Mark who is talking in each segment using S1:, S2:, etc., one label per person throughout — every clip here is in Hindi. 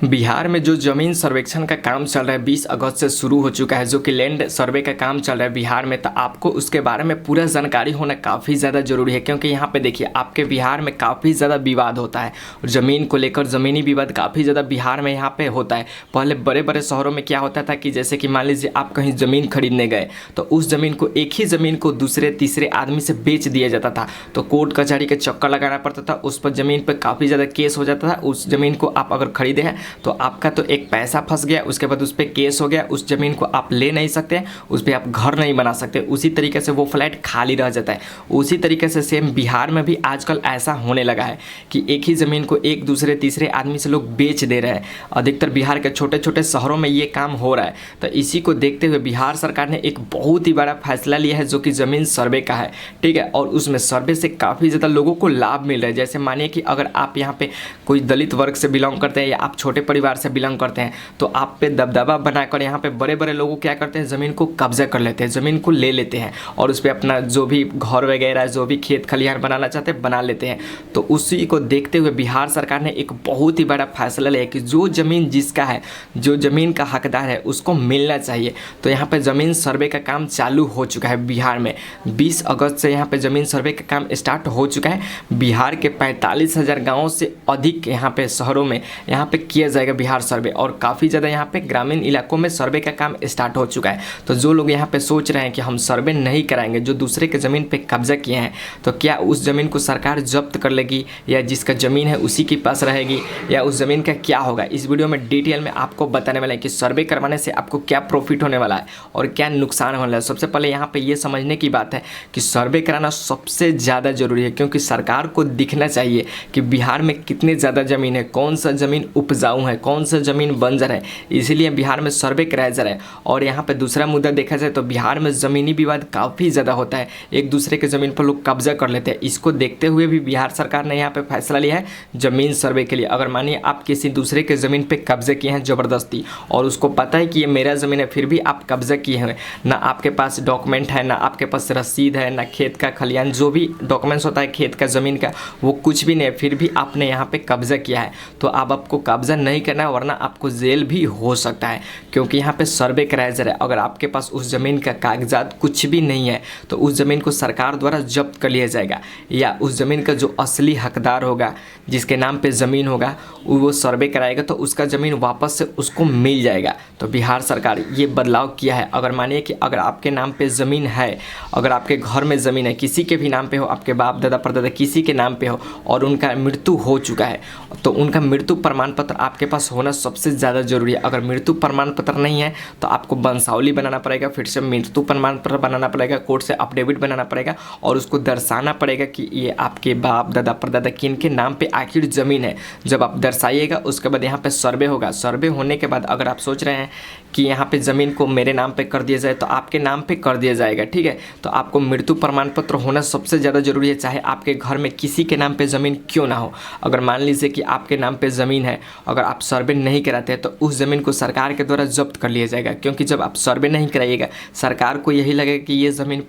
S1: बिहार में जो ज़मीन सर्वेक्षण का काम चल रहा है 20 अगस्त से शुरू हो चुका है, जो कि लैंड सर्वे का काम चल रहा है बिहार में। तो आपको उसके बारे में पूरा जानकारी होना काफ़ी ज़्यादा ज़रूरी है, क्योंकि यहाँ पे देखिए आपके बिहार में काफ़ी ज़्यादा विवाद होता है और ज़मीन को लेकर ज़मीनी विवाद काफ़ी ज़्यादा बिहार में यहाँ पे होता है। पहले बड़े बड़े शहरों में क्या होता था कि जैसे कि मान लीजिए आप कहीं ज़मीन खरीदने गए तो उस ज़मीन को, एक ही ज़मीन को दूसरे तीसरे आदमी से बेच दिया जाता था, तो कोर्ट कचहरी के चक्कर लगाना पड़ता था, उस पर ज़मीन पर काफ़ी ज़्यादा केस हो जाता था। उस ज़मीन को आप अगर खरीदे हैं तो आपका तो एक पैसा फंस गया, उसके बाद उस पर केस हो गया, उस ज़मीन को आप ले नहीं सकते, उस पर आप घर नहीं बना सकते, उसी तरीके से वो फ्लैट खाली रह जाता है। उसी तरीके से सेम बिहार में भी आजकल ऐसा होने लगा है कि एक ही ज़मीन को एक दूसरे तीसरे आदमी से लोग बेच दे रहे हैं। अधिकतर बिहार के छोटे छोटे शहरों में ये काम हो रहा है। तो इसी को देखते हुए बिहार सरकार ने एक बहुत ही बड़ा फैसला लिया है, जो कि ज़मीन सर्वे का है, ठीक है। और उसमें सर्वे से काफ़ी ज़्यादा लोगों को लाभ मिल रहा है। जैसे मानिए कि अगर आप यहाँ पे कोई दलित वर्ग से बिलोंग करते हैं या आप छोटे परिवार से बिलोंग करते हैं, तो आप पे दबदबा बनाकर यहाँ पे बड़े बड़े लोग क्या करते हैं, ज़मीन को कब्जा कर लेते हैं, ज़मीन को ले लेते हैं और उस पर अपना जो भी घर वगैरह, जो भी खेत खलिहान बनाना चाहते हैं बना लेते हैं। तो उसी को देखते हुए बिहार सरकार ने एक बहुत ही बड़ा फैसला लिया कि जो ज़मीन जिसका है, जो ज़मीन का हकदार है, उसको मिलना चाहिए। तो यहाँ पे ज़मीन सर्वे का काम चालू हो चुका है बिहार में। 20 अगस्त से यहाँ पे ज़मीन सर्वे का काम स्टार्ट हो चुका है। बिहार के 45,000 गाँवों से अधिक यहाँ पे शहरों में यहाँ पे किया जाएगा बिहार सर्वे, और काफ़ी ज़्यादा यहाँ पे ग्रामीण इलाकों में सर्वे का काम स्टार्ट हो चुका है। तो जो लोग यहाँ पे सोच रहे हैं कि हम सर्वे नहीं कराएंगे, जो दूसरे के ज़मीन पे कब्जा किए हैं, तो क्या उस ज़मीन को सरकार जब्त कर लेगी या जिसका ज़मीन है उसी के पास रहेगी, या उस ज़मीन का क्या होगा, इस वीडियो में डिटेल में आपको बताने वाला है कि सर्वे करवाने से आपको क्या प्रॉफिट होने वाला है और क्या नुकसान होने वाला है। सबसे पहले यहाँ पे ये समझने की बात है कि सर्वे कराना सबसे ज़्यादा ज़रूरी है, क्योंकि सरकार को दिखना चाहिए कि बिहार में कितनी ज़्यादा ज़मीन है, कौन सा ज़मीन उपजाऊ है, कौन सा ज़मीन बंजर है, इसीलिए बिहार में सर्वे कराया जा रहा है। और यहाँ पे दूसरा मुद्दा देखा जाए तो बिहार में ज़मीनी विवाद काफ़ी ज़्यादा होता है, एक दूसरे के ज़मीन पर लोग कब्जा कर लेते हैं। इसको देखते हुए भी बिहार सरकार ने यहाँ पे फैसला लिया है ज़मीन सर्वे के लिए। अगर मानिए आप किसी दूसरे के ज़मीन पे कब्जे किए हैं ज़बरदस्ती, और उसको पता है कि ये मेरा ज़मीन है, फिर भी आप कब्जा किए हैं, ना आपके पास डॉक्यूमेंट है, ना आपके पास रसीद है, ना खेत का खलिहान, जो भी डॉक्यूमेंट्स होता है खेत का, ज़मीन का, वो कुछ भी नहीं है, फिर भी आपने यहाँ पे कब्जा किया है, तो अब आपको कब्जा नहीं करना है, वरना आपको जेल भी हो सकता है, क्योंकि यहाँ पे सर्वे कराया जा रहा है। अगर आपके पास उस ज़मीन का कागजात कुछ भी नहीं है तो उस ज़मीन को सरकार द्वारा जब्त कर लिया जाएगा, या उस ज़मीन का जो असली हकदार होगा, जिसके नाम पे ज़मीन होगा, वो सर्वे कराएगा तो उसका ज़मीन वापस से उसको मिल जाएगा। तो बिहार सरकार ये बदलाव किया है। अगर मानिए कि अगर आपके नाम पे ज़मीन है, अगर आपके घर में ज़मीन है, किसी के भी नाम पे हो, आपके बाप दादा परदादा किसी के नाम पे हो, और उनका मृत्यु हो चुका है, तो उनका मृत्यु प्रमाण पत्र आपके पास होना सबसे ज़्यादा ज़रूरी है। अगर मृत्यु प्रमाण पत्र नहीं है तो आपको वंशावली बनाना पड़ेगा, फिर से मृत्यु प्रमाण पत्र बनाना पड़ेगा, कोर्ट से अफिडेविट बनाना पड़ेगा, और उसको दर्शाना पड़ेगा कि ये आपके बाप दादा परदादा किन के नाम पे आखिर ज़मीन है। जब आप दर्शाइएगा उसके बाद यहाँ पे सर्वे होगा। सर्वे होने के बाद अगर आप सोच रहे हैं कि यहाँ पे ज़मीन को मेरे नाम पे कर दिया जाए, तो आपके नाम पे कर दिया जाएगा, ठीक है। तो आपको मृत्यु प्रमाण पत्र होना सबसे ज़्यादा ज़रूरी है, चाहे आपके घर में किसी के नाम पे ज़मीन क्यों ना हो। अगर मान लीजिए कि आपके नाम पे ज़मीन है, अगर आप सर्वे नहीं कराते हैं तो उस ज़मीन को सरकार के द्वारा जब्त कर लिया जाएगा, क्योंकि जब आप सर्वे नहीं कराइएगा सरकार को यही लगेगा कि ये ज़मीन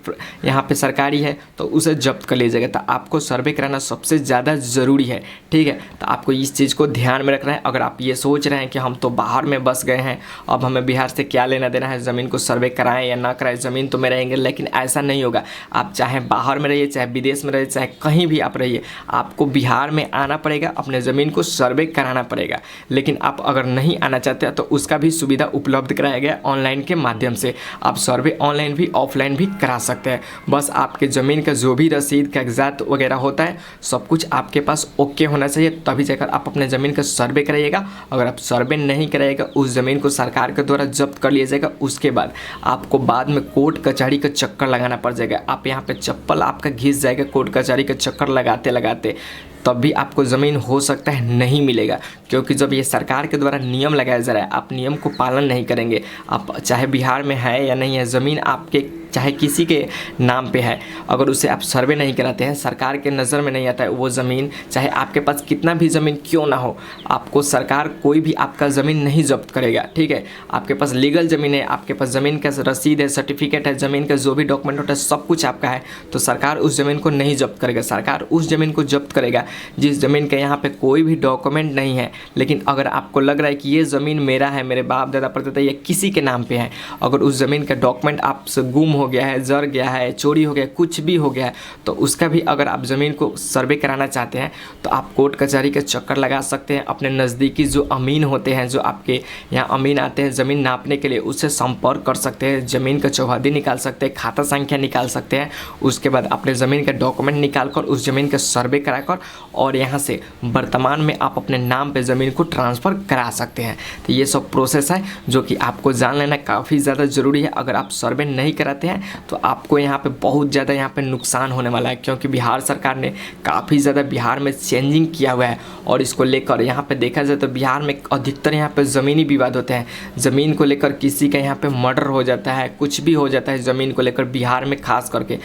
S1: यहाँ पे सरकारी है, तो उसे जब्त कर लिया जाएगा। तो आपको सर्वे कराना सबसे ज़्यादा ज़रूरी है, ठीक है। तो आपको इस चीज़ को ध्यान में रखना है। अगर आप ये सोच रहे हैं कि हम तो बाहर में बस गए हैं, अब हमें बिहार से क्या लेना देना है, ज़मीन को सर्वे कराएं या ना कराएं, ज़मीन तो में रहेंगे, लेकिन ऐसा नहीं होगा। आप चाहे बाहर में रहिए, चाहे विदेश में रहिए, चाहे कहीं भी आप रहिए, आपको बिहार में आना पड़ेगा, अपने ज़मीन को सर्वे कराना पड़ेगा। लेकिन आप अगर नहीं आना चाहते तो उसका भी सुविधा उपलब्ध कराया गया ऑनलाइन के माध्यम से। आप सर्वे ऑनलाइन भी ऑफलाइन भी करा सकते हैं। बस आपके ज़मीन का जो भी रसीद कागजात वगैरह होता है, सब कुछ आपके पास ओके होना चाहिए, तभी जाकर आप अपने ज़मीन का सर्वे कराइएगा। अगर आप सर्वे नहीं कराइएगा, उस ज़मीन को सरकार के द्वारा जब्त कर लिया जाएगा, उसके बाद आपको बाद में कोर्ट कचहरी का चक्कर लगाना पड़ जाएगा। आप यहाँ पे चप्पल आपका घिस जाएगा कोर्ट कचहरी का चक्कर लगाते लगाते, तब भी आपको ज़मीन हो सकता है नहीं मिलेगा, क्योंकि जब ये सरकार के द्वारा नियम लगाया जा रहा है, आप नियम को पालन नहीं करेंगे, आप चाहे बिहार में है या नहीं है, ज़मीन आपके चाहे किसी के नाम पे है, अगर उसे आप सर्वे नहीं कराते हैं, सरकार के नज़र में नहीं आता है वो ज़मीन, चाहे आपके पास कितना भी ज़मीन क्यों ना हो, आपको सरकार कोई भी आपका ज़मीन नहीं जब्त करेगा। ठीक है, आपके पास लीगल ज़मीन है, आपके पास ज़मीन का रसीद है, सर्टिफिकेट है, ज़मीन का जो भी डॉक्यूमेंट होता है सब कुछ आपका है, तो सरकार उस ज़मीन को नहीं जब्त करेगा। सरकार उस ज़मीन को जब्त करेगा जिस ज़मीन के यहाँ पे कोई भी डॉक्यूमेंट नहीं है, लेकिन अगर आपको लग रहा है कि ये ज़मीन मेरा है, मेरे बाप दादा परदादा या किसी के नाम पे है, अगर उस ज़मीन का डॉक्यूमेंट आपसे गुम हो गया है, जर गया है, चोरी हो गया, कुछ भी हो गया है, तो उसका भी अगर आप ज़मीन को सर्वे कराना चाहते हैं तो आप कोर्ट कचहरी का चक्कर लगा सकते हैं। अपने नज़दीकी जो अमीन होते हैं, जो आपके यहाँ अमीन आते हैं ज़मीन नापने के लिए, उससे संपर्क कर सकते हैं, ज़मीन का चौहद्दी निकाल सकते हैं, खाता संख्या निकाल सकते हैं। उसके बाद अपने ज़मीन का डॉक्यूमेंट निकाल कर उस ज़मीन का सर्वे कराकर और यहाँ से वर्तमान में आप अपने नाम पे ज़मीन को ट्रांसफ़र करा सकते हैं। तो ये सब प्रोसेस है जो कि आपको जान लेना काफ़ी ज़्यादा ज़रूरी है। अगर आप सर्वे नहीं कराते हैं तो आपको यहाँ पे बहुत ज़्यादा यहाँ पे नुकसान होने वाला है, क्योंकि बिहार सरकार ने काफ़ी ज़्यादा बिहार में चेंजिंग किया हुआ है। और इसको लेकर यहाँ पे देखा जाए तो बिहार में अधिकतर यहाँ पे ज़मीनी विवाद होते हैं। ज़मीन को लेकर किसी का यहाँ पे मर्डर हो जाता है, कुछ भी हो जाता है ज़मीन को लेकर, बिहार में खास करके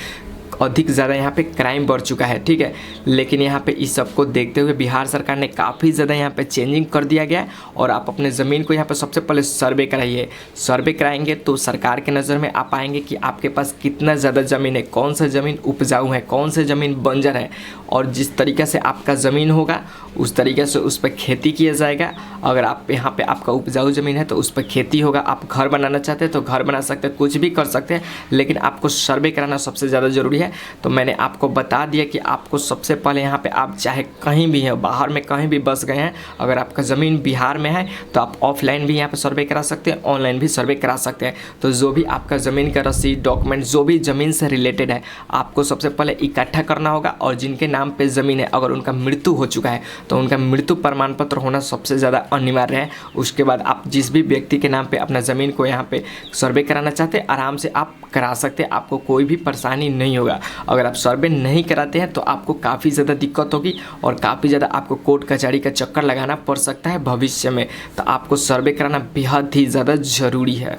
S1: अधिक ज़्यादा यहाँ पे क्राइम बढ़ चुका है। ठीक है, लेकिन यहाँ पे इस सब को देखते हुए बिहार सरकार ने काफ़ी ज़्यादा यहाँ पे चेंजिंग कर दिया गया है। और आप अपने ज़मीन को यहाँ पे सबसे पहले सर्वे कराइए। सर्वे कराएंगे तो सरकार के नज़र में आप पाएंगे कि आपके पास कितना ज़्यादा ज़मीन है, कौन सा ज़मीन उपजाऊ है, कौन सा ज़मीन बंजर है, और जिस तरीके से आपका ज़मीन होगा उस तरीके से उस पर खेती किया जाएगा। अगर आप यहाँ पे आपका उपजाऊ ज़मीन है तो उस पर खेती होगा। आप घर बनाना चाहते हैं तो घर बना सकते हैं, कुछ भी कर सकते हैं, लेकिन आपको सर्वे कराना सबसे ज़्यादा ज़रूरी है। तो मैंने आपको बता दिया कि आपको सबसे पहले यहाँ पे आप चाहे कहीं भी हैं, बाहर में कहीं भी बस गए हैं, अगर आपका ज़मीन बिहार में है तो आप ऑफलाइन भी यहाँ पे सर्वे करा सकते हैं, ऑनलाइन भी सर्वे करा सकते हैं। तो जो भी आपका ज़मीन का रसीद, डॉक्यूमेंट, जो भी ज़मीन से रिलेटेड है, आपको सबसे पहले इकट्ठा करना होगा। और जिनके नाम पे ज़मीन है, अगर उनका मृत्यु हो चुका है तो उनका मृत्यु प्रमाण पत्र होना सबसे ज़्यादा अनिवार्य है। उसके बाद आप जिस भी व्यक्ति के नाम पे अपना ज़मीन को यहाँ पे सर्वे कराना चाहते हैं, आराम से आप करा सकते हैं, आपको कोई भी परेशानी नहीं होगा। अगर आप सर्वे नहीं कराते हैं तो आपको काफ़ी ज़्यादा दिक्कत होगी और काफ़ी ज़्यादा आपको कोर्ट कचहरी का चक्कर लगाना पड़ सकता है भविष्य में। तो आपको सर्वे कराना बेहद ही ज़्यादा ज़रूरी है।